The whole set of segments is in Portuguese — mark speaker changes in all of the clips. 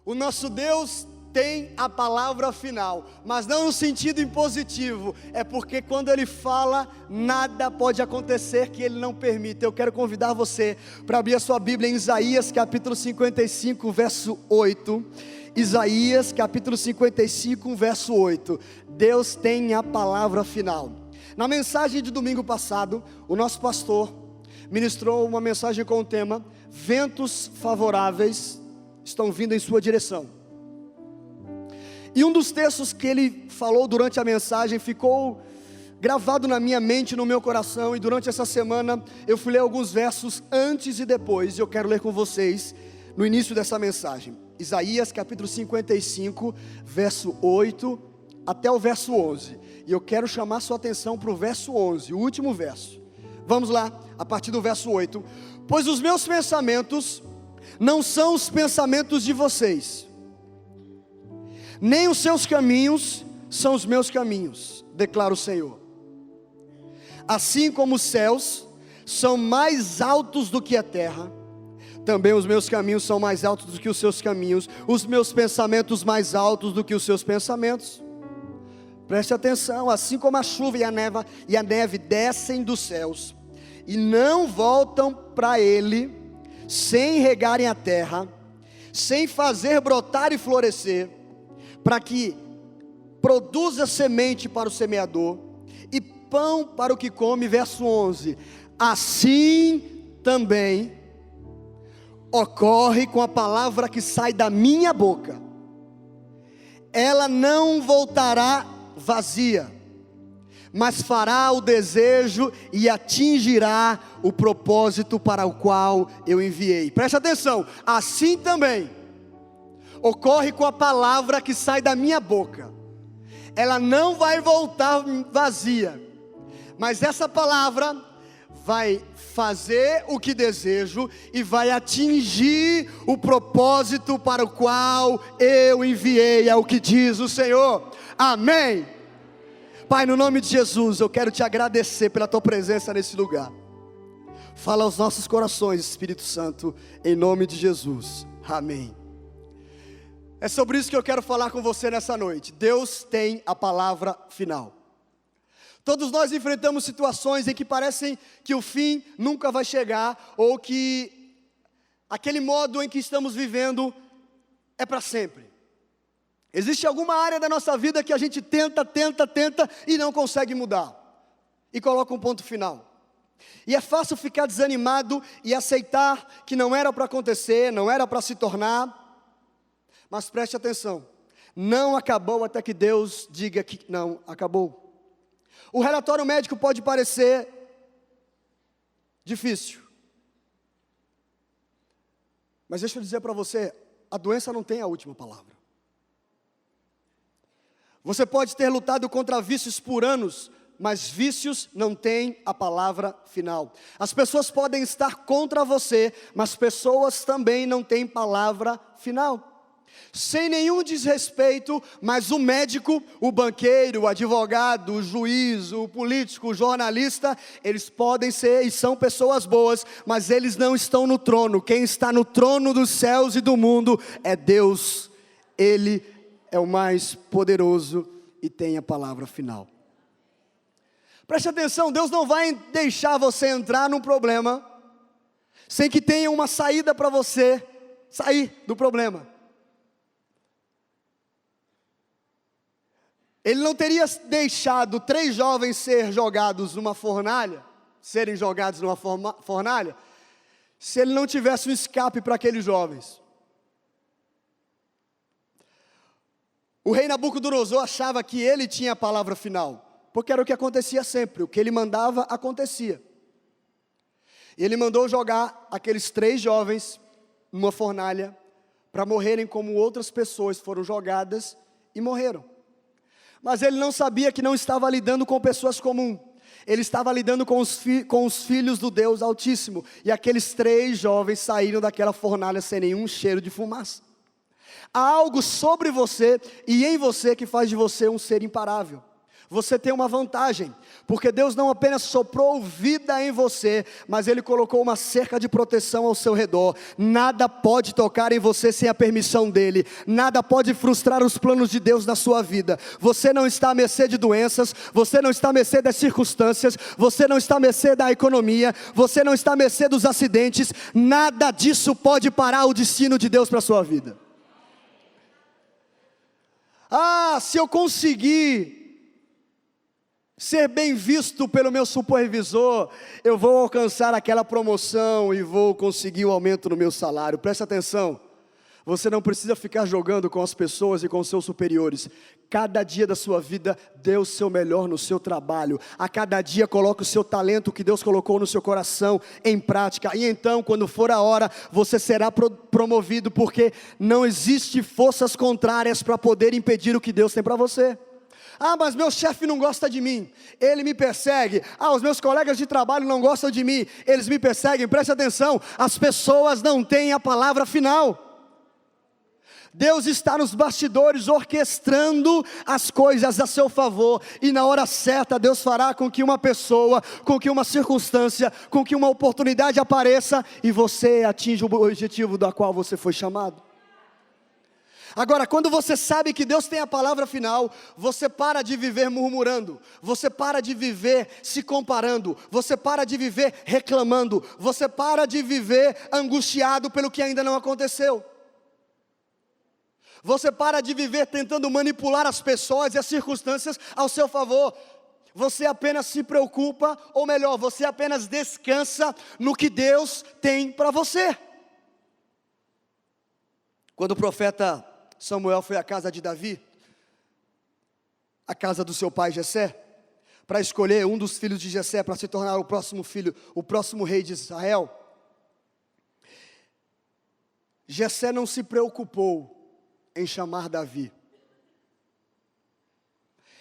Speaker 1: O nosso Deus tem a palavra final, mas não no sentido impositivo, é porque quando Ele fala, nada pode acontecer que Ele não permita. Eu quero convidar você para abrir a sua Bíblia em Isaías capítulo 55, verso 8. Isaías capítulo 55, verso 8. Deus tem a palavra final. Na mensagem de domingo passado, o nosso pastor ministrou uma mensagem com o tema: ventos favoráveis estão vindo em sua direção. E um dos textos que ele falou durante a mensagem ficou gravado na minha mente, no meu coração, e durante essa semana eu fui ler alguns versos antes e depois, e eu quero ler com vocês no início dessa mensagem. Isaías capítulo 55, verso 8 até o verso 11, e eu quero chamar sua atenção para o verso 11, o último verso. Vamos lá, a partir do verso 8. Pois os meus pensamentos não são os pensamentos de vocês, nem os seus caminhos são os meus caminhos, declara o Senhor. Assim como os céus são mais altos do que a terra, também os meus caminhos são mais altos do que os seus caminhos, os meus pensamentos mais altos do que os seus pensamentos. Preste atenção, assim como a chuva e a neve descem dos céus e não voltam para ele, sem regarem a terra, sem fazer brotar e florescer, para que produza semente para o semeador e pão para o que come. Verso 11, assim também ocorre com a palavra que sai da minha boca, ela não voltará vazia, mas fará o desejo e atingirá o propósito para o qual eu enviei. Preste atenção, assim também ocorre com a palavra que sai da minha boca, ela não vai voltar vazia, mas essa palavra vai fazer o que desejo e vai atingir o propósito para o qual eu enviei, é o que diz o Senhor. Amém. Pai, no nome de Jesus, eu quero te agradecer pela tua presença nesse lugar. Fala aos nossos corações, Espírito Santo, em nome de Jesus. Amém. É sobre isso que eu quero falar com você nessa noite. Deus tem a palavra final. Todos nós enfrentamos situações em que parecem que o fim nunca vai chegar, ou que aquele modo em que estamos vivendo é para sempre. Existe alguma área da nossa vida que a gente tenta e não consegue mudar, e coloca um ponto final. E é fácil ficar desanimado e aceitar que não era para acontecer, não era para se tornar. Mas preste atenção, não acabou até que Deus diga que não acabou. O relatório médico pode parecer difícil, mas deixa eu dizer para você, a doença não tem a última palavra. Você pode ter lutado contra vícios por anos, mas vícios não têm a palavra final. As pessoas podem estar contra você, mas pessoas também não têm palavra final. Sem nenhum desrespeito, mas o médico, o banqueiro, o advogado, o juiz, o político, o jornalista, eles podem ser e são pessoas boas, mas eles não estão no trono. Quem está no trono dos céus e do mundo é Deus. Ele é o mais poderoso e tem a palavra final. Preste atenção, Deus não vai deixar você entrar num problema sem que tenha uma saída para você sair do problema. Ele não teria deixado 3 jovens serem jogados numa fornalha, se ele não tivesse um escape para aqueles jovens. O rei Nabucodonosor achava que ele tinha a palavra final, porque era o que acontecia sempre, o que ele mandava acontecia. E ele mandou jogar aqueles 3 jovens numa fornalha, para morrerem como outras pessoas foram jogadas e morreram. Mas ele não sabia que não estava lidando com pessoas comuns, ele estava lidando com os filhos do Deus Altíssimo, e aqueles 3 jovens saíram daquela fornalha sem nenhum cheiro de fumaça. Há algo sobre você e em você que faz de você um ser imparável. Você tem uma vantagem, porque Deus não apenas soprou vida em você, mas Ele colocou uma cerca de proteção ao seu redor. Nada pode tocar em você sem a permissão dEle, nada pode frustrar os planos de Deus na sua vida. Você não está à mercê de doenças, você não está à mercê das circunstâncias, você não está à mercê da economia, você não está à mercê dos acidentes. Nada disso pode parar o destino de Deus para a sua vida. Se eu conseguir ser bem visto pelo meu supervisor, eu vou alcançar aquela promoção e vou conseguir um aumento no meu salário. Presta atenção, você não precisa ficar jogando com as pessoas e com os seus superiores. Cada dia da sua vida, dê o seu melhor no seu trabalho. A cada dia coloque o seu talento que Deus colocou no seu coração em prática. E então, quando for a hora, você será promovido, porque não existe forças contrárias para poder impedir o que Deus tem para você. Mas meu chefe não gosta de mim, ele me persegue. Os meus colegas de trabalho não gostam de mim, eles me perseguem. Preste atenção, as pessoas não têm a palavra final. Deus está nos bastidores orquestrando as coisas a seu favor, e na hora certa Deus fará com que uma pessoa, com que uma circunstância, com que uma oportunidade apareça e você atinja o objetivo da qual você foi chamado. Agora, quando você sabe que Deus tem a palavra final, você para de viver murmurando, você para de viver se comparando, você para de viver reclamando, você para de viver angustiado pelo que ainda não aconteceu. Você para de viver tentando manipular as pessoas e as circunstâncias ao seu favor. Você apenas se preocupa, ou melhor, você apenas descansa no que Deus tem para você. Quando o profeta Samuel foi à casa de Davi, a casa do seu pai Jessé, para escolher um dos filhos de Jessé para se tornar o próximo filho, o próximo rei de Israel, Jessé não se preocupou em chamar Davi.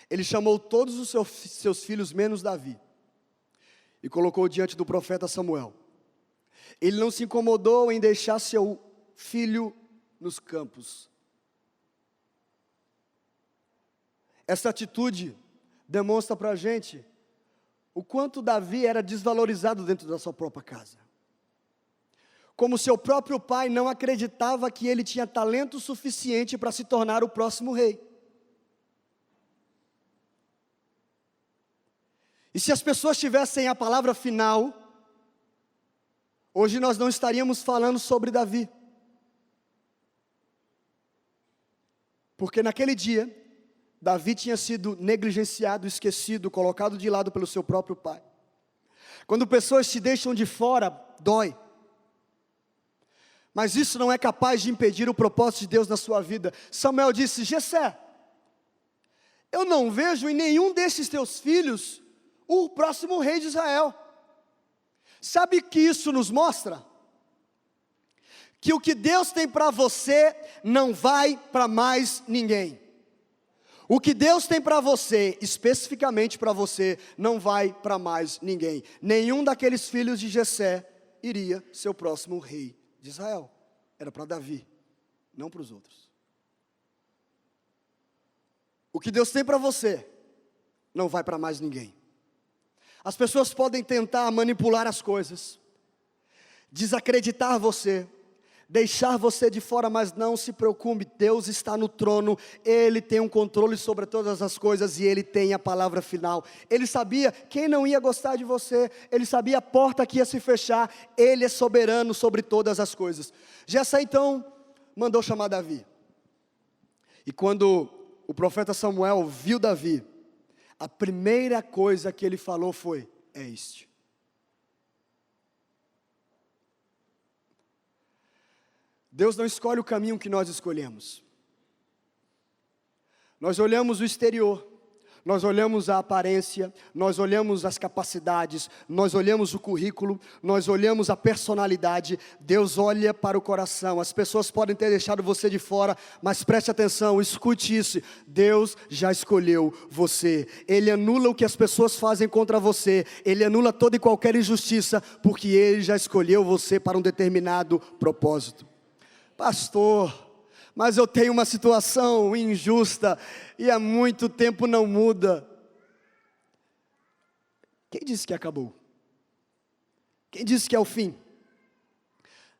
Speaker 1: Ele chamou todos os seus filhos menos Davi e colocou diante do profeta Samuel. Ele não se incomodou em deixar seu filho nos campos. Essa atitude demonstra para a gente o quanto Davi era desvalorizado dentro da sua própria casa. Como seu próprio pai não acreditava que ele tinha talento suficiente para se tornar o próximo rei. E se as pessoas tivessem a palavra final, hoje nós não estaríamos falando sobre Davi. Porque naquele dia, Davi tinha sido negligenciado, esquecido, colocado de lado pelo seu próprio pai. Quando pessoas te deixam de fora, dói. Mas isso não é capaz de impedir o propósito de Deus na sua vida. Samuel disse: Jessé, eu não vejo em nenhum desses teus filhos o próximo rei de Israel. Sabe o que isso nos mostra? Que o que Deus tem para você não vai para mais ninguém. O que Deus tem para você, especificamente para você, não vai para mais ninguém. Nenhum daqueles filhos de Jessé iria ser o próximo rei de Israel. Era para Davi, não para os outros. O que Deus tem para você, não vai para mais ninguém. As pessoas podem tentar manipular as coisas, desacreditar você, deixar você de fora, mas não se preocupe, Deus está no trono, Ele tem um controle sobre todas as coisas e Ele tem a palavra final. Ele sabia quem não ia gostar de você, Ele sabia a porta que ia se fechar, Ele é soberano sobre todas as coisas. Jessé então mandou chamar Davi, e quando o profeta Samuel viu Davi, a primeira coisa que ele falou foi: é este. Deus não escolhe o caminho que nós escolhemos. Nós olhamos o exterior, nós olhamos a aparência, nós olhamos as capacidades, nós olhamos o currículo, nós olhamos a personalidade. Deus olha para o coração. As pessoas podem ter deixado você de fora, mas preste atenção, escute isso: Deus já escolheu você. Ele anula o que as pessoas fazem contra você, Ele anula toda e qualquer injustiça, porque Ele já escolheu você para um determinado propósito. Pastor, mas eu tenho uma situação injusta e há muito tempo não muda. Quem disse que acabou? Quem disse que é o fim?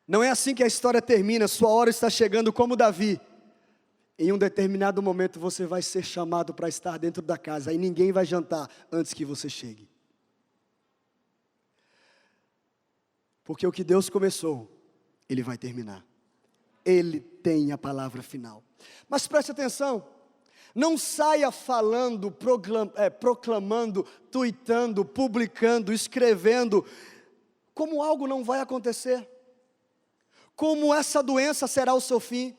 Speaker 1: Não é assim que a história termina. Sua hora está chegando como Davi. Em um determinado momento você vai ser chamado para estar dentro da casa. E ninguém vai jantar antes que você chegue. Porque o que Deus começou, Ele vai terminar. Ele tem a palavra final. Mas preste atenção. Não saia falando, proclamando, tuitando, publicando, escrevendo, como algo não vai acontecer. Como essa doença será o seu fim.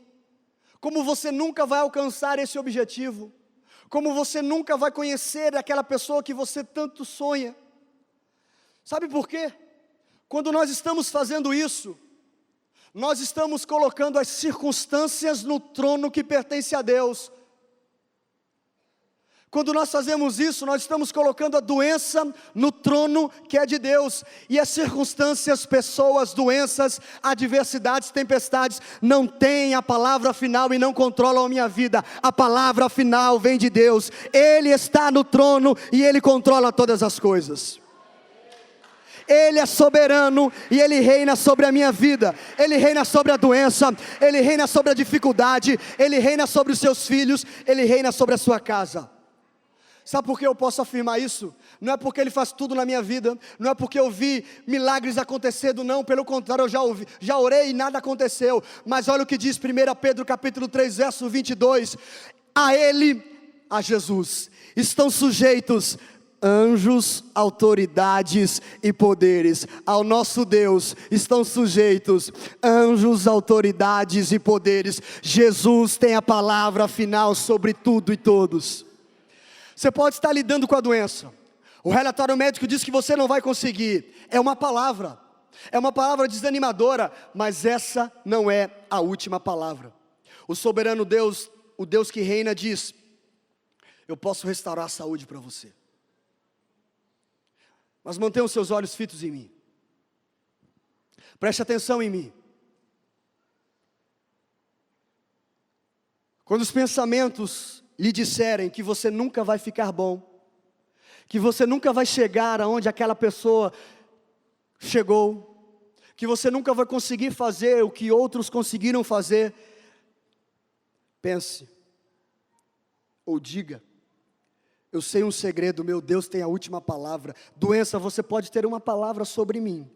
Speaker 1: Como você nunca vai alcançar esse objetivo. Como você nunca vai conhecer aquela pessoa que você tanto sonha. Sabe por quê? Quando nós estamos fazendo isso, nós estamos colocando as circunstâncias no trono que pertence a Deus. Quando nós fazemos isso, nós estamos colocando a doença no trono que é de Deus. E as circunstâncias, pessoas, doenças, adversidades, tempestades, não têm a palavra final e não controlam a minha vida. A palavra final vem de Deus. Ele está no trono e Ele controla todas as coisas. Ele é soberano e Ele reina sobre a minha vida. Ele reina sobre a doença, Ele reina sobre a dificuldade, Ele reina sobre os seus filhos, Ele reina sobre a sua casa. Sabe por que eu posso afirmar isso? Não é porque Ele faz tudo na minha vida, não é porque eu vi milagres acontecendo, não, pelo contrário, eu já orei e nada aconteceu. Mas olha o que diz 1 Pedro capítulo 3, verso 22, a Ele, a Jesus, estão sujeitos anjos, autoridades e poderes. Ao nosso Deus estão sujeitos anjos, autoridades e poderes. Jesus tem a palavra final sobre tudo e todos. Você pode estar lidando com a doença. O relatório médico diz que você não vai conseguir. É uma palavra desanimadora, mas essa não é a última palavra. O soberano Deus, o Deus que reina, diz: eu posso restaurar a saúde para você. Mas mantenha os seus olhos fitos em mim. Preste atenção em mim. Quando os pensamentos lhe disserem que você nunca vai ficar bom, que você nunca vai chegar aonde aquela pessoa chegou, que você nunca vai conseguir fazer o que outros conseguiram fazer, pense, ou diga: eu sei um segredo, meu Deus tem a última palavra. Doença, você pode ter uma palavra sobre mim.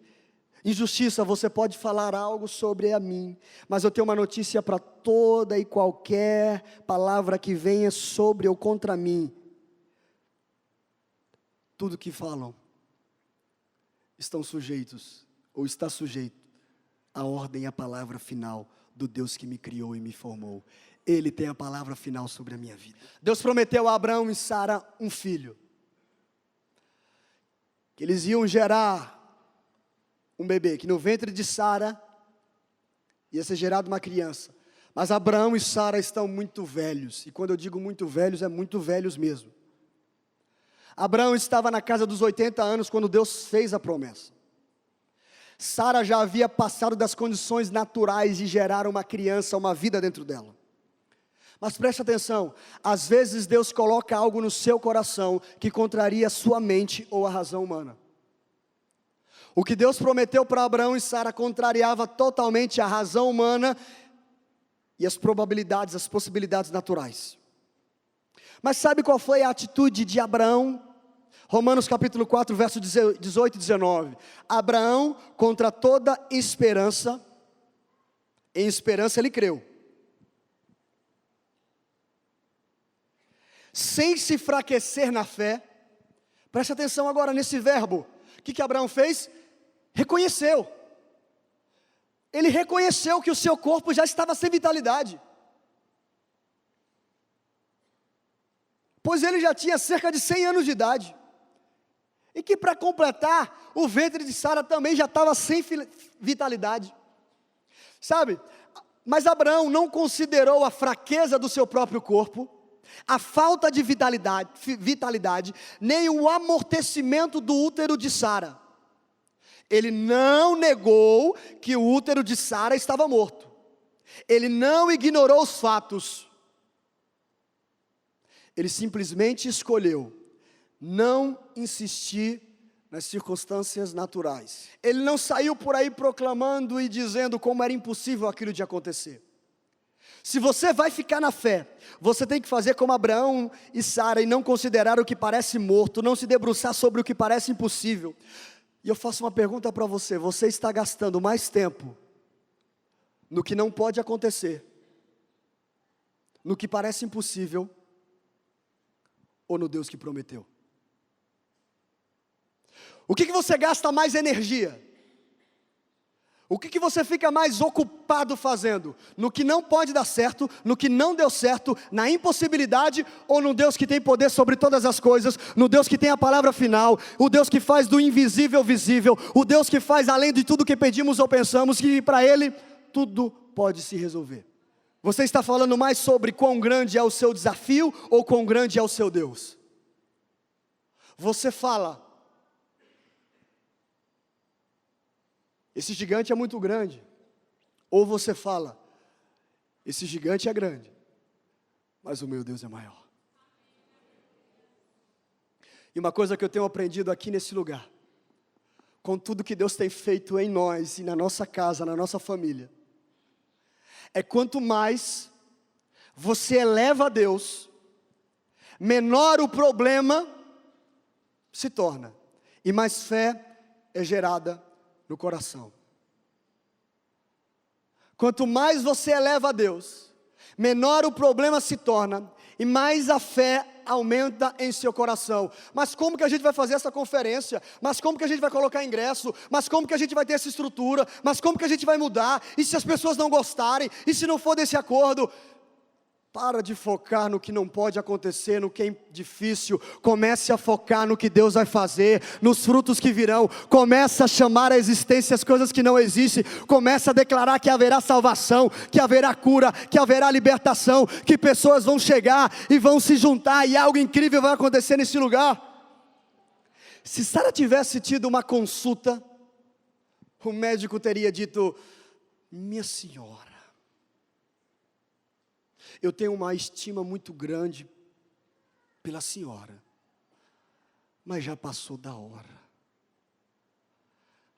Speaker 1: Injustiça, você pode falar algo sobre a mim. Mas eu tenho uma notícia para toda e qualquer palavra que venha sobre ou contra mim. Tudo que falam estão sujeitos, ou está sujeito, à ordem e à palavra final do Deus que me criou e me formou. Ele tem a palavra final sobre a minha vida. Deus prometeu a Abraão e Sara um filho, que eles iam gerar um bebê, que no ventre de Sara ia ser gerada uma criança. Mas Abraão e Sara estão muito velhos, e quando eu digo muito velhos, é muito velhos mesmo. Abraão estava na casa dos 80 anos quando Deus fez a promessa. Sara já havia passado das condições naturais de gerar uma criança, uma vida dentro dela. Mas preste atenção, às vezes Deus coloca algo no seu coração que contraria a sua mente ou a razão humana. O que Deus prometeu para Abraão e Sara contrariava totalmente a razão humana e as probabilidades, as possibilidades naturais. Mas sabe qual foi a atitude de Abraão? Romanos capítulo 4, verso 18 e 19. Abraão, contra toda esperança, em esperança ele creu, sem se enfraquecer na fé. Preste atenção agora nesse verbo. O que Abraão fez? Reconheceu. Ele reconheceu que o seu corpo já estava sem vitalidade, pois ele já tinha cerca de 100 anos de idade, e que para completar, o ventre de Sara também já estava sem vitalidade, sabe? Mas Abraão não considerou a fraqueza do seu próprio corpo, a falta de vitalidade, nem o amortecimento do útero de Sara. Ele não negou que o útero de Sara estava morto. Ele não ignorou os fatos. Ele simplesmente escolheu não insistir nas circunstâncias naturais. Ele não saiu por aí proclamando e dizendo como era impossível aquilo de acontecer. Se você vai ficar na fé, você tem que fazer como Abraão e Sara e não considerar o que parece morto, não se debruçar sobre o que parece impossível. E eu faço uma pergunta para você: você está gastando mais tempo no que não pode acontecer, no que parece impossível, ou no Deus que prometeu? O que você gasta mais energia? O que você fica mais ocupado fazendo? No que não pode dar certo, no que não deu certo, na impossibilidade, ou no Deus que tem poder sobre todas as coisas, no Deus que tem a palavra final, o Deus que faz do invisível visível, o Deus que faz além de tudo que pedimos ou pensamos, que para Ele tudo pode se resolver? Você está falando mais sobre quão grande é o seu desafio ou quão grande é o seu Deus? Você fala: esse gigante é muito grande. Ou você fala: esse gigante é grande, mas o meu Deus é maior. E uma coisa que eu tenho aprendido aqui nesse lugar, com tudo que Deus tem feito em nós e na nossa casa, na nossa família, é quanto mais você eleva a Deus, menor o problema se torna, e mais fé é gerada no coração. Quanto mais você eleva a Deus, menor o problema se torna, e mais a fé aumenta em seu coração. Mas como que a gente vai fazer essa conferência? Mas como que a gente vai colocar ingresso? Mas como que a gente vai ter essa estrutura? Mas como que a gente vai mudar? E se as pessoas não gostarem? E se não for desse acordo? Para de focar no que não pode acontecer, no que é difícil. Comece a focar no que Deus vai fazer, nos frutos que virão. Comece a chamar à existência as coisas que não existem. Comece a declarar que haverá salvação, que haverá cura, que haverá libertação, que pessoas vão chegar e vão se juntar e algo incrível vai acontecer nesse lugar. Se Sara tivesse tido uma consulta, o médico teria dito: minha senhora, eu tenho uma estima muito grande pela senhora, mas já passou da hora.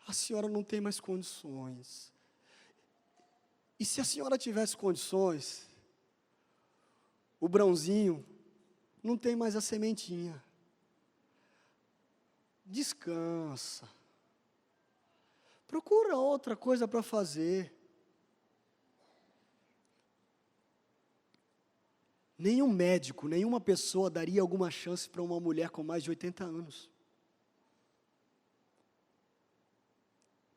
Speaker 1: A senhora não tem mais condições. E se a senhora tivesse condições, o Brãozinho não tem mais a sementinha. Descansa. Procura outra coisa para fazer. Nenhum médico, nenhuma pessoa daria alguma chance para uma mulher com mais de 80 anos.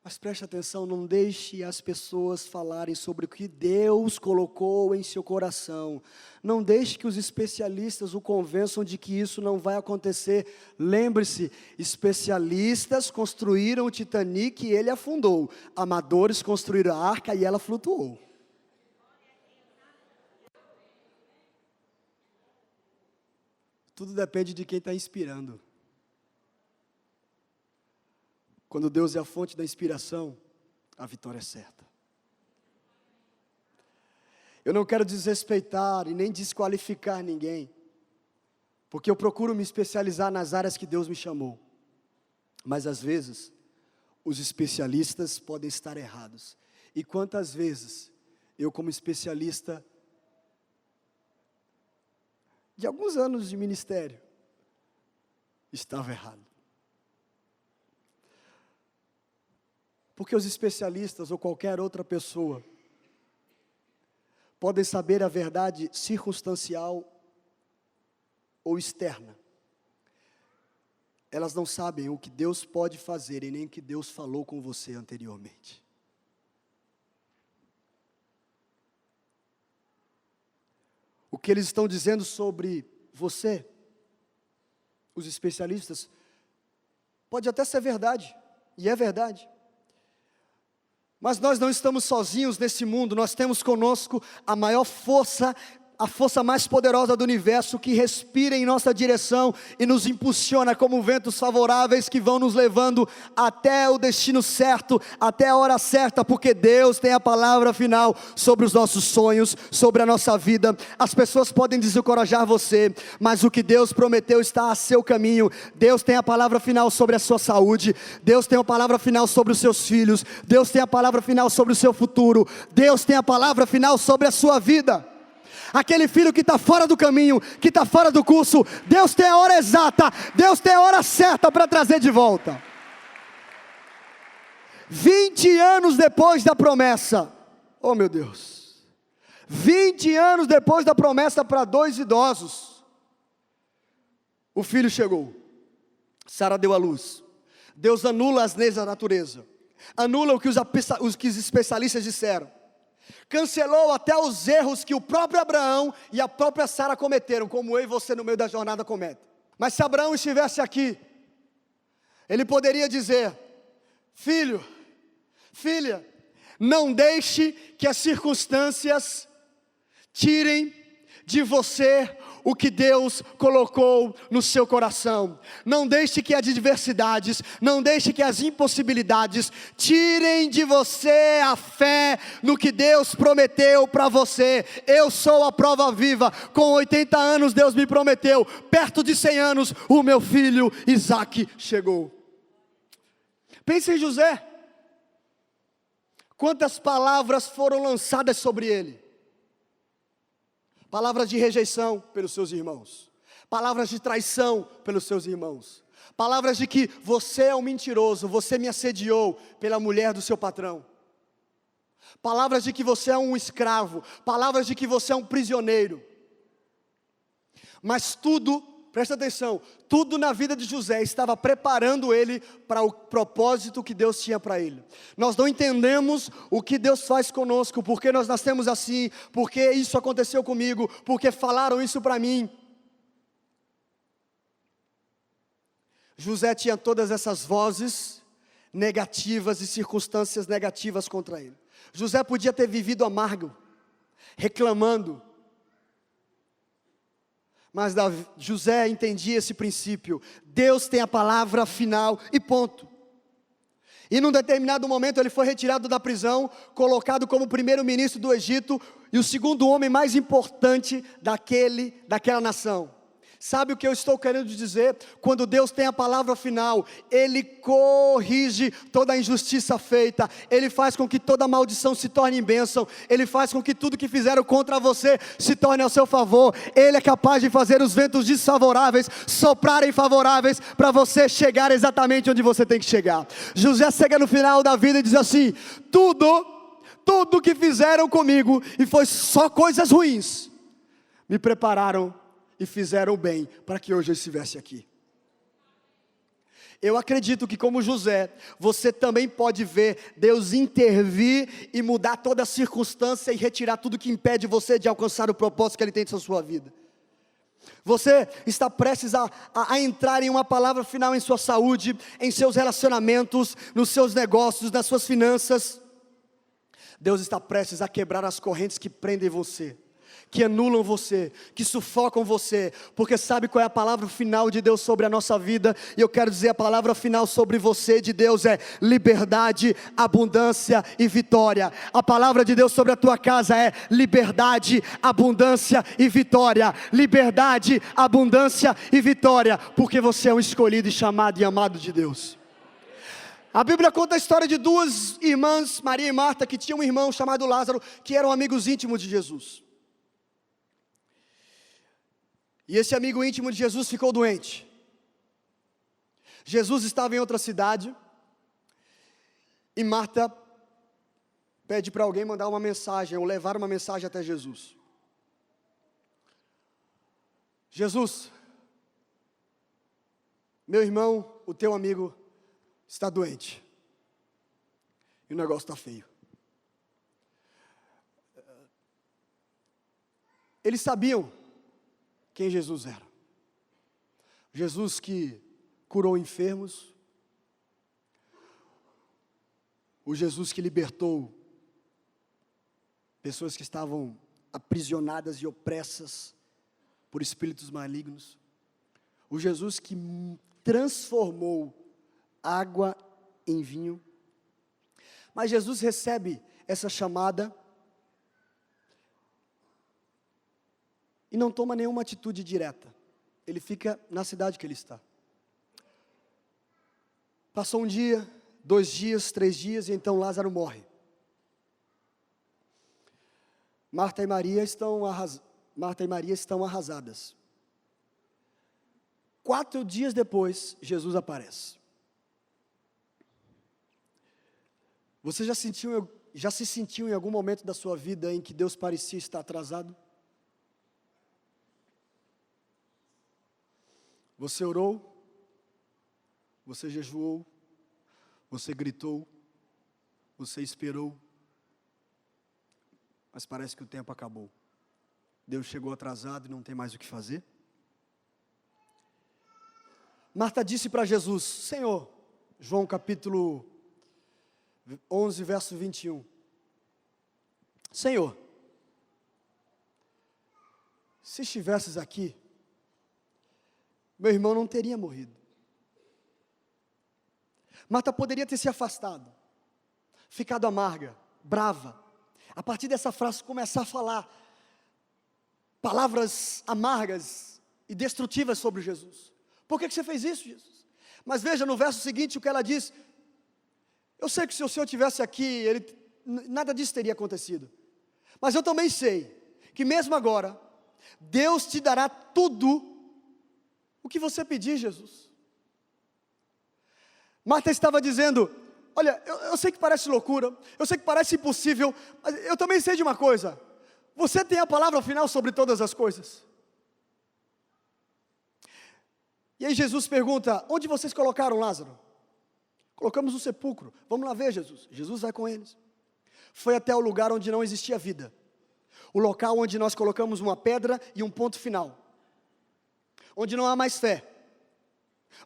Speaker 1: Mas preste atenção, não deixe as pessoas falarem sobre o que Deus colocou em seu coração. Não deixe que os especialistas o convençam de que isso não vai acontecer. Lembre-se, especialistas construíram o Titanic e ele afundou. Amadores construíram a arca e ela flutuou. Tudo depende de quem está inspirando. Quando Deus é a fonte da inspiração, a vitória é certa. Eu não quero desrespeitar e nem desqualificar ninguém, porque eu procuro me especializar nas áreas que Deus me chamou. Mas às vezes, os especialistas podem estar errados. E quantas vezes, eu como especialista de alguns anos de ministério, estava errado. Porque os especialistas ou qualquer outra pessoa podem saber a verdade circunstancial ou externa. Elas não sabem o que Deus pode fazer e nem o que Deus falou com você anteriormente. O que eles estão dizendo sobre você, os especialistas, pode até ser verdade, e é verdade. Mas nós não estamos sozinhos nesse mundo, nós temos conosco a maior força a força mais poderosa do universo que respira em nossa direção e nos impulsiona como ventos favoráveis que vão nos levando até o destino certo, até a hora certa, porque Deus tem a palavra final sobre os nossos sonhos, sobre a nossa vida. As pessoas podem desencorajar você, mas o que Deus prometeu está a seu caminho. Deus tem a palavra final sobre a sua saúde, Deus tem a palavra final sobre os seus filhos, Deus tem a palavra final sobre o seu futuro, Deus tem a palavra final sobre a sua vida. Aquele filho que está fora do caminho, que está fora do curso, Deus tem a hora exata, Deus tem a hora certa para trazer de volta. 20 anos depois da promessa, oh meu Deus, 20 anos depois da promessa para 2 idosos, o filho chegou, Sara deu à luz. Deus anula as leis da natureza, anula o que os especialistas disseram, cancelou até os erros que o próprio Abraão e a própria Sara cometeram, como eu e você no meio da jornada cometem. Mas se Abraão estivesse aqui, ele poderia dizer: filho, filha, não deixe que as circunstâncias tirem de você o que Deus colocou no seu coração. Não deixe que as adversidades, não deixe que as impossibilidades tirem de você a fé no que Deus prometeu para você. Eu sou a prova viva. Com 80 anos Deus me prometeu, perto de 100 anos o meu filho Isaque chegou. Pense em José. Quantas palavras foram lançadas sobre ele? Palavras de rejeição pelos seus irmãos, palavras de traição pelos seus irmãos, palavras de que você é um mentiroso, você me assediou pela mulher do seu patrão, palavras de que você é um escravo, palavras de que você é um prisioneiro. Mas tudo, presta atenção, tudo na vida de José estava preparando ele para o propósito que Deus tinha para ele. Nós não entendemos o que Deus faz conosco, porque nós nascemos assim, porque isso aconteceu comigo, porque falaram isso para mim. José tinha todas essas vozes negativas e circunstâncias negativas contra ele. José podia ter vivido amargo, reclamando, mas José entendia esse princípio: Deus tem a palavra final e ponto. E num determinado momento ele foi retirado da prisão, colocado como primeiro-ministro do Egito e o segundo homem mais importante daquela nação. Sabe o que eu estou querendo dizer? Quando Deus tem a palavra final, Ele corrige toda a injustiça feita, Ele faz com que toda maldição se torne em bênção, Ele faz com que tudo que fizeram contra você se torne ao seu favor. Ele é capaz de fazer os ventos desfavoráveis soprarem favoráveis para você chegar exatamente onde você tem que chegar. José chega no final da vida e diz assim: tudo que fizeram comigo, e foi só coisas ruins, me prepararam e fizeram bem para que hoje eu estivesse aqui. Eu acredito que, como José, você também pode ver Deus intervir e mudar toda a circunstância e retirar tudo que impede você de alcançar o propósito que Ele tem na sua vida. Você está prestes a entrar em uma palavra final em sua saúde, em seus relacionamentos, nos seus negócios, nas suas finanças. Deus está prestes a quebrar as correntes que prendem você, que anulam você, que sufocam você, porque sabe qual é a palavra final de Deus sobre a nossa vida? E eu quero dizer, a palavra final sobre você de Deus é liberdade, abundância e vitória. A palavra de Deus sobre a tua casa é liberdade, abundância e vitória. Liberdade, abundância e vitória, porque você é um escolhido e chamado e amado de Deus. A Bíblia conta a história de 2 irmãs, Maria e Marta, que tinham um irmão chamado Lázaro, que eram amigos íntimos de Jesus. E esse amigo íntimo de Jesus ficou doente. Jesus estava em outra cidade, e Marta pede para alguém mandar uma mensagem, ou levar uma mensagem até Jesus. Jesus, meu irmão, o teu amigo, está doente, e o negócio está feio. Eles sabiam quem Jesus era. Jesus que curou enfermos, o Jesus que libertou pessoas que estavam aprisionadas e opressas por espíritos malignos. O Jesus que transformou água em vinho. Mas Jesus recebe essa chamada e não toma nenhuma atitude direta. Ele fica na cidade que ele está. Passou um dia, 2 dias, 3 dias, e então Lázaro morre. Marta e Maria estão arrasadas. 4 dias depois, Jesus aparece. Você já se sentiu em algum momento da sua vida em que Deus parecia estar atrasado? Você orou, você jejuou, você gritou, você esperou, mas parece que o tempo acabou. Deus chegou atrasado e não tem mais o que fazer? Marta disse para Jesus: Senhor, João capítulo 11, verso 21. Senhor, se estivesses aqui, meu irmão não teria morrido. Marta poderia ter se afastado, ficado amarga, brava. A partir dessa frase começar a falar palavras amargas e destrutivas sobre Jesus. Por que você fez isso, Jesus? Mas veja no verso seguinte o que ela diz: eu sei que se o Senhor estivesse aqui, nada disso teria acontecido. Mas eu também sei que mesmo agora, Deus te dará tudo o que você pedir, Jesus. Marta estava dizendo: olha, eu sei que parece loucura, eu sei que parece impossível, mas eu também sei de uma coisa: você tem a palavra final sobre todas as coisas. E aí Jesus pergunta: onde vocês colocaram Lázaro? Colocamos no sepulcro. Vamos lá ver, Jesus. Jesus vai com eles. Foi até o lugar onde não existia vida, o local onde nós colocamos uma pedra e um ponto final, onde não há mais fé,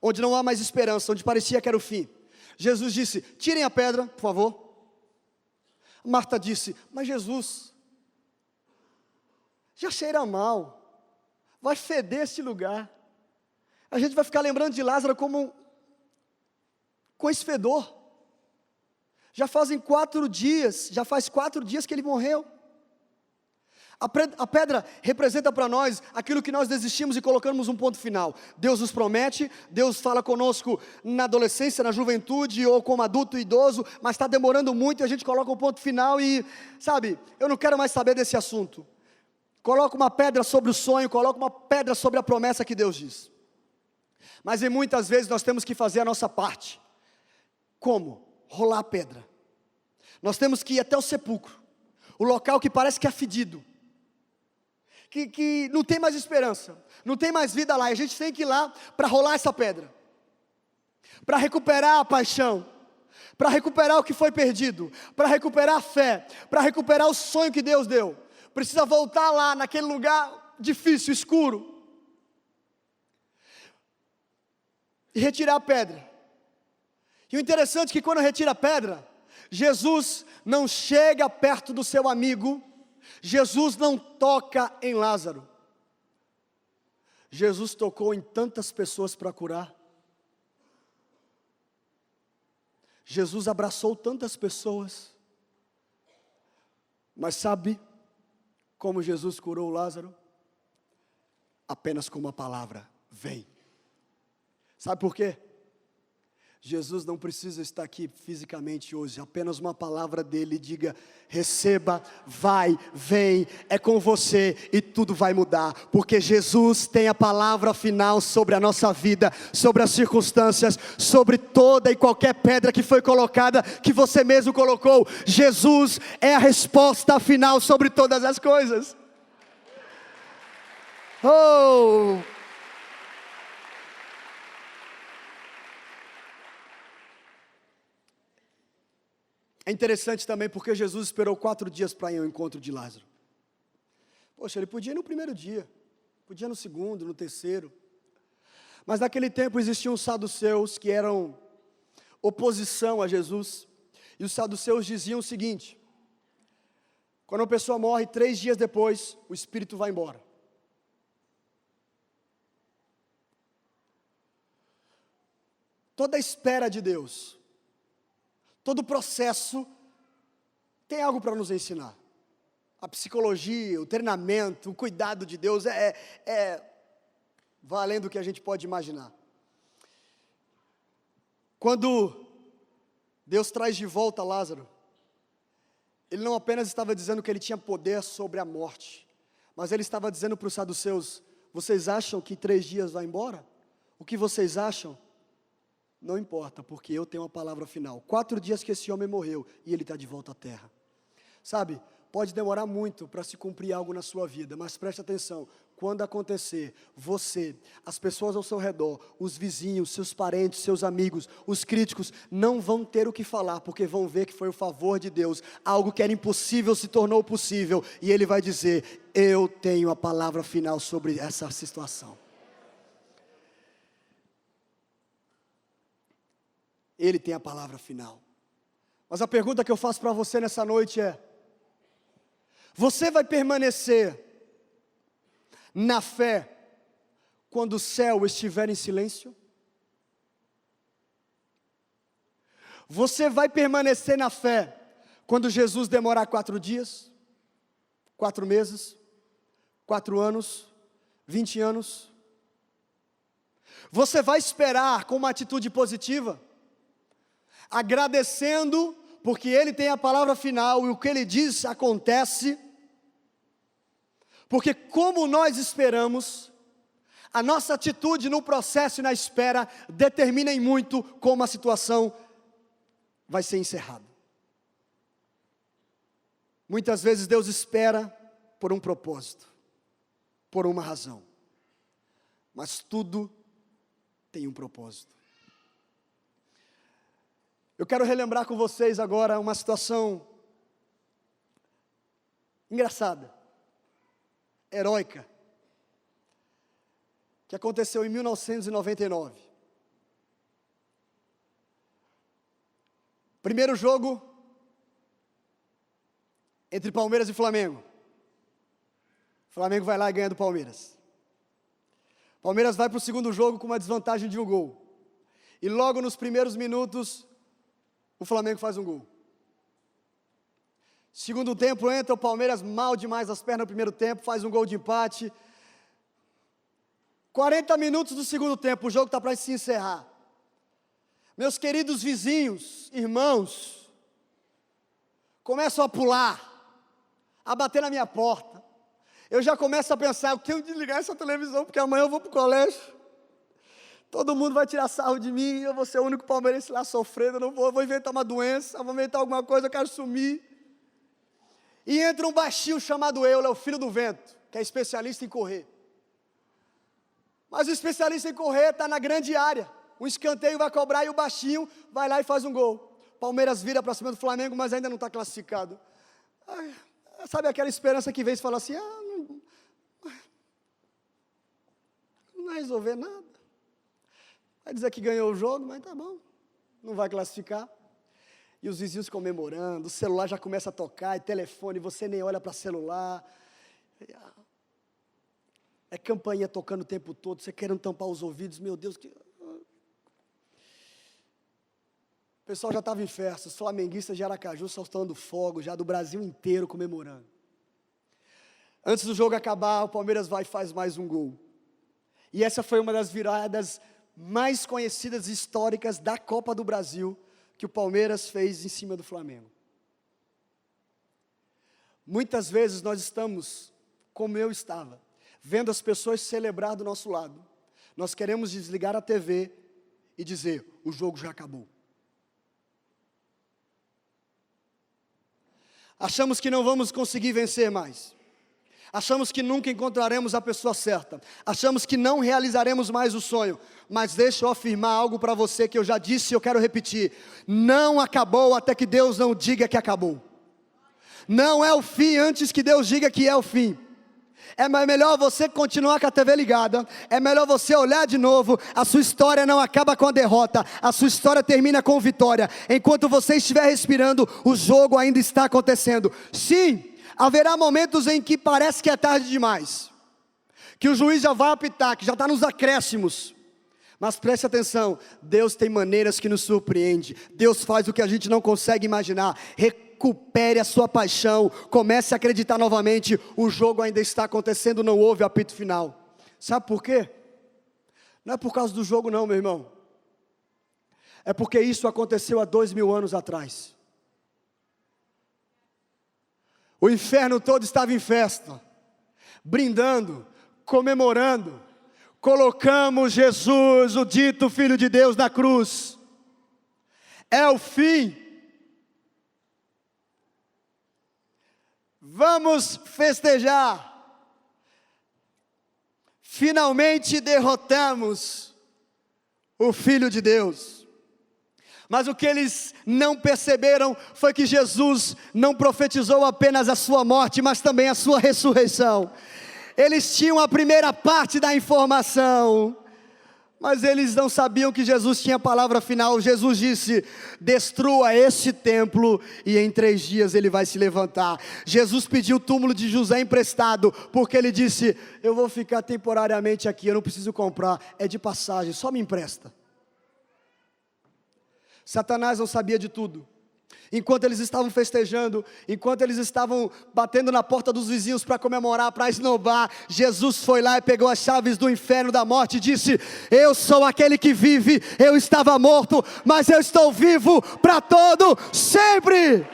Speaker 1: onde não há mais esperança, onde parecia que era o fim. Jesus disse: tirem a pedra, por favor. Marta disse: mas Jesus, já cheira mal, vai feder esse lugar, a gente vai ficar lembrando de Lázaro com esse fedor. Já faz 4 dias que ele morreu. A pedra representa para nós aquilo que nós desistimos e colocamos um ponto final. Deus nos promete, Deus fala conosco na adolescência, na juventude ou como adulto e idoso, mas está demorando muito e a gente coloca um ponto final e, sabe, eu não quero mais saber desse assunto. Coloca uma pedra sobre o sonho, coloca uma pedra sobre a promessa que Deus diz. Mas muitas vezes nós temos que fazer a nossa parte. Como? Rolar a pedra. Nós temos que ir até o sepulcro, o local que parece que é fedido, que não tem mais esperança, não tem mais vida lá, e a gente tem que ir lá para rolar essa pedra, para recuperar a paixão, para recuperar o que foi perdido, para recuperar a fé, para recuperar o sonho que Deus deu. Precisa voltar lá naquele lugar difícil, escuro, e retirar a pedra. E o interessante é que quando retira a pedra, Jesus não chega perto do seu amigo, Jesus não toca em Lázaro. Jesus tocou em tantas pessoas para curar. Jesus abraçou tantas pessoas. Mas sabe como Jesus curou Lázaro? Apenas com uma palavra: vem. Sabe por quê? Jesus não precisa estar aqui fisicamente hoje, apenas uma palavra dele diga: receba, vai, vem, é com você e tudo vai mudar, porque Jesus tem a palavra final sobre a nossa vida, sobre as circunstâncias, sobre toda e qualquer pedra que foi colocada, que você mesmo colocou. Jesus é a resposta final sobre todas as coisas. Oh! É interessante também porque Jesus esperou 4 dias para ir ao encontro de Lázaro. Poxa, ele podia ir no primeiro dia, podia ir no segundo, no terceiro. Mas naquele tempo existiam os saduceus que eram oposição a Jesus. E os saduceus diziam o seguinte: Quando uma pessoa morre, 3 dias depois, o espírito vai embora. Toda a espera de Deus, todo o processo, tem algo para nos ensinar. A psicologia, o treinamento, o cuidado de Deus vai além do que a gente pode imaginar. Quando Deus traz de volta Lázaro, Ele não apenas estava dizendo que Ele tinha poder sobre a morte, mas Ele estava dizendo para os saduceus: vocês acham que 3 dias vai embora? O que vocês acham? Não importa, porque eu tenho a palavra final. 4 dias que esse homem morreu, e ele está de volta à terra. Sabe, pode demorar muito para se cumprir algo na sua vida, mas preste atenção, quando acontecer, você, as pessoas ao seu redor, os vizinhos, seus parentes, seus amigos, os críticos, não vão ter o que falar, porque vão ver que foi o favor de Deus, algo que era impossível se tornou possível, e Ele vai dizer: eu tenho a palavra final sobre essa situação. Ele tem a palavra final. Mas a pergunta que eu faço para você nessa noite é: você vai permanecer na fé quando o céu estiver em silêncio? Você vai permanecer na fé quando Jesus demorar 4 dias, 4 meses, 4 anos, 20 anos? Você vai esperar com uma atitude positiva, agradecendo, porque Ele tem a palavra final, e o que Ele diz acontece, porque como nós esperamos, a nossa atitude no processo e na espera, determina em muito como a situação vai ser encerrada. Muitas vezes Deus espera por um propósito, por uma razão, mas tudo tem um propósito. Eu quero relembrar com vocês agora uma situação engraçada, heróica, que aconteceu em 1999. Primeiro jogo entre Palmeiras e Flamengo. O Flamengo vai lá e ganha do Palmeiras. Palmeiras vai para o segundo jogo com uma desvantagem de 1 gol. E logo nos primeiros minutos, o Flamengo faz um gol. Segundo tempo entra o Palmeiras mal demais as pernas no primeiro tempo, faz um gol de empate. 40 minutos do segundo tempo, o jogo está para se encerrar. Meus queridos vizinhos, irmãos, começam a pular, a bater na minha porta. Eu já começo a pensar: eu tenho que desligar essa televisão, porque amanhã eu vou para o colégio. Todo mundo vai tirar sarro de mim, eu vou ser o único palmeirense lá sofrendo, eu vou inventar uma doença, vou inventar alguma coisa, eu quero sumir. E entra um baixinho chamado Euler, o filho do vento, que é especialista em correr. Mas o especialista em correr está na grande área, um escanteio vai cobrar e o baixinho vai lá e faz um gol. Palmeiras vira para cima do Flamengo, mas ainda não está classificado. Sabe aquela esperança que vem e fala assim: não vai resolver nada. Vai dizer que ganhou o jogo, mas tá bom, não vai classificar. E os vizinhos comemorando, o celular já começa a tocar, e telefone, você nem olha para celular. É campainha tocando o tempo todo, você querendo tampar os ouvidos, meu Deus. O pessoal já estava em festa, os flamenguistas de Aracaju soltando fogo, já do Brasil inteiro comemorando. Antes do jogo acabar, o Palmeiras vai e faz mais um gol. E essa foi uma das viradas mais conhecidas e históricas da Copa do Brasil, que o Palmeiras fez em cima do Flamengo. Muitas vezes nós estamos, como eu estava, vendo as pessoas celebrar do nosso lado. Nós queremos desligar a TV e dizer: o jogo já acabou. Achamos que não vamos conseguir vencer mais. Achamos que nunca encontraremos a pessoa certa. Achamos que não realizaremos mais o sonho. Mas deixa eu afirmar algo para você que eu já disse e eu quero repetir. Não acabou até que Deus não diga que acabou. Não é o fim antes que Deus diga que é o fim. É melhor você continuar com a TV ligada. É melhor você olhar de novo. A sua história não acaba com a derrota. A sua história termina com vitória. Enquanto você estiver respirando, o jogo ainda está acontecendo. Sim, Haverá momentos em que parece que é tarde demais, que o juiz já vai apitar, que já está nos acréscimos. Mas preste atenção, Deus tem maneiras que nos surpreende. Deus faz o que a gente não consegue imaginar. Recupere a sua paixão, comece a acreditar novamente. O jogo ainda está acontecendo, não houve apito final. Sabe por quê? Não é por causa do jogo não, meu irmão. É porque isso aconteceu há 2000 anos atrás. O inferno todo estava em festa, brindando, comemorando. Colocamos Jesus, o dito Filho de Deus, na cruz. É o fim. Vamos festejar. Finalmente derrotamos o Filho de Deus. Mas o que eles não perceberam foi que Jesus não profetizou apenas a sua morte, mas também a sua ressurreição. Eles tinham a primeira parte da informação, mas eles não sabiam que Jesus tinha a palavra final. Jesus disse: destrua este templo e em 3 dias ele vai se levantar. Jesus pediu o túmulo de José emprestado, porque ele disse: eu vou ficar temporariamente aqui, eu não preciso comprar, é de passagem, só me empresta. Satanás não sabia de tudo. Enquanto eles estavam festejando, enquanto eles estavam batendo na porta dos vizinhos para comemorar, para esnobar, Jesus foi lá e pegou as chaves do inferno, da morte, e disse: eu sou aquele que vive, eu estava morto, mas eu estou vivo para todo sempre.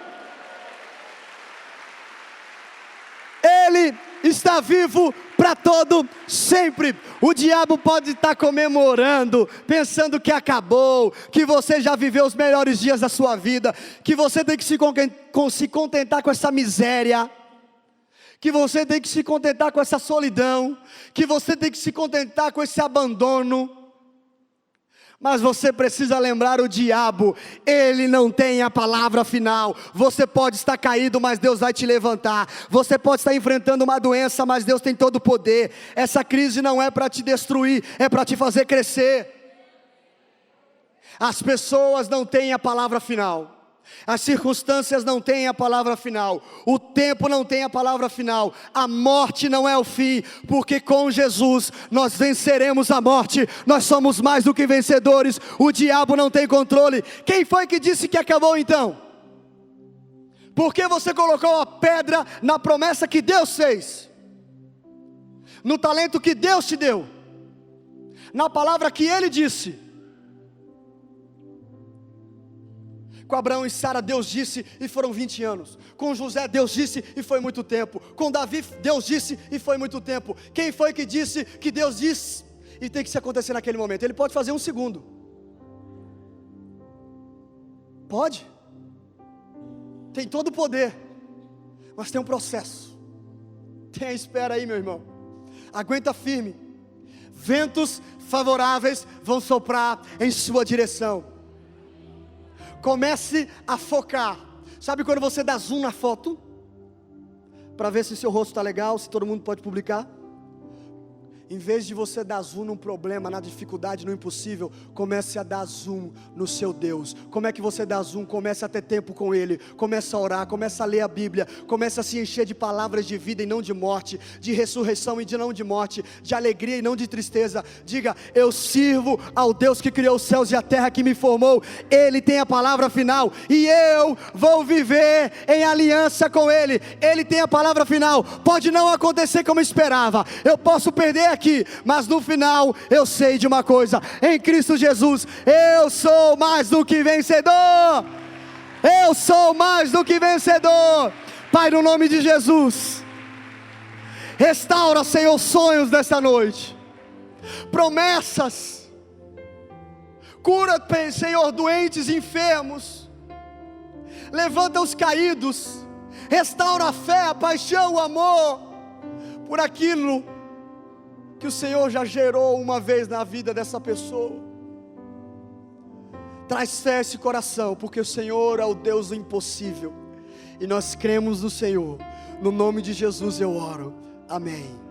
Speaker 1: Ele está vivo para todo sempre. O diabo pode estar comemorando, pensando que acabou, que você já viveu os melhores dias da sua vida, que você tem que se contentar com essa miséria, que você tem que se contentar com essa solidão, que você tem que se contentar com esse abandono. Mas você precisa lembrar o diabo, ele não tem a palavra final. Você pode estar caído, mas Deus vai te levantar. Você pode estar enfrentando uma doença, mas Deus tem todo o poder. Essa crise não é para te destruir, é para te fazer crescer. As pessoas não têm a palavra final. As circunstâncias não têm a palavra final. O tempo não tem a palavra final. A morte não é o fim, porque com Jesus nós venceremos a morte. Nós somos mais do que vencedores. O diabo não tem controle. Quem foi que disse que acabou então? Por que você colocou a pedra na promessa que Deus fez? No talento que Deus te deu? Na palavra que Ele disse? Com Abraão e Sara, Deus disse e foram 20 anos. Com José, Deus disse e foi muito tempo. Com Davi, Deus disse e foi muito tempo. Quem foi que disse que Deus disse e tem que se acontecer naquele momento? Ele pode fazer um segundo. Pode. Tem todo o poder. Mas tem um processo. Tenha espera aí, meu irmão. Aguenta firme. Ventos favoráveis vão soprar em sua direção. Comece a focar. Sabe quando você dá zoom na foto? Para ver se seu rosto está legal, se todo mundo pode publicar? Em vez de você dar zoom num problema, na dificuldade, no impossível, comece a dar zoom no seu Deus. Como é que você dá zoom? Comece a ter tempo com Ele, comece a orar, comece a ler a Bíblia, comece a se encher de palavras de vida e não de morte, de ressurreição e de não de morte, de alegria e não de tristeza. Diga: eu sirvo ao Deus que criou os céus e a terra, que me formou. Ele tem a palavra final e eu vou viver em aliança com Ele. Ele tem a palavra final. Pode não acontecer como esperava, eu posso perder aqui, mas no final eu sei de uma coisa: em Cristo Jesus eu sou mais do que vencedor. Eu sou mais do que vencedor. Pai, no nome de Jesus, restaura, Senhor, sonhos desta noite, promessas. Cura, Senhor, doentes e enfermos. Levanta os caídos. Restaura a fé, a paixão, o amor por aquilo que o Senhor já gerou uma vez na vida dessa pessoa. Traz fé a esse coração, porque o Senhor é o Deus do impossível, e nós cremos no Senhor. No nome de Jesus eu oro, amém.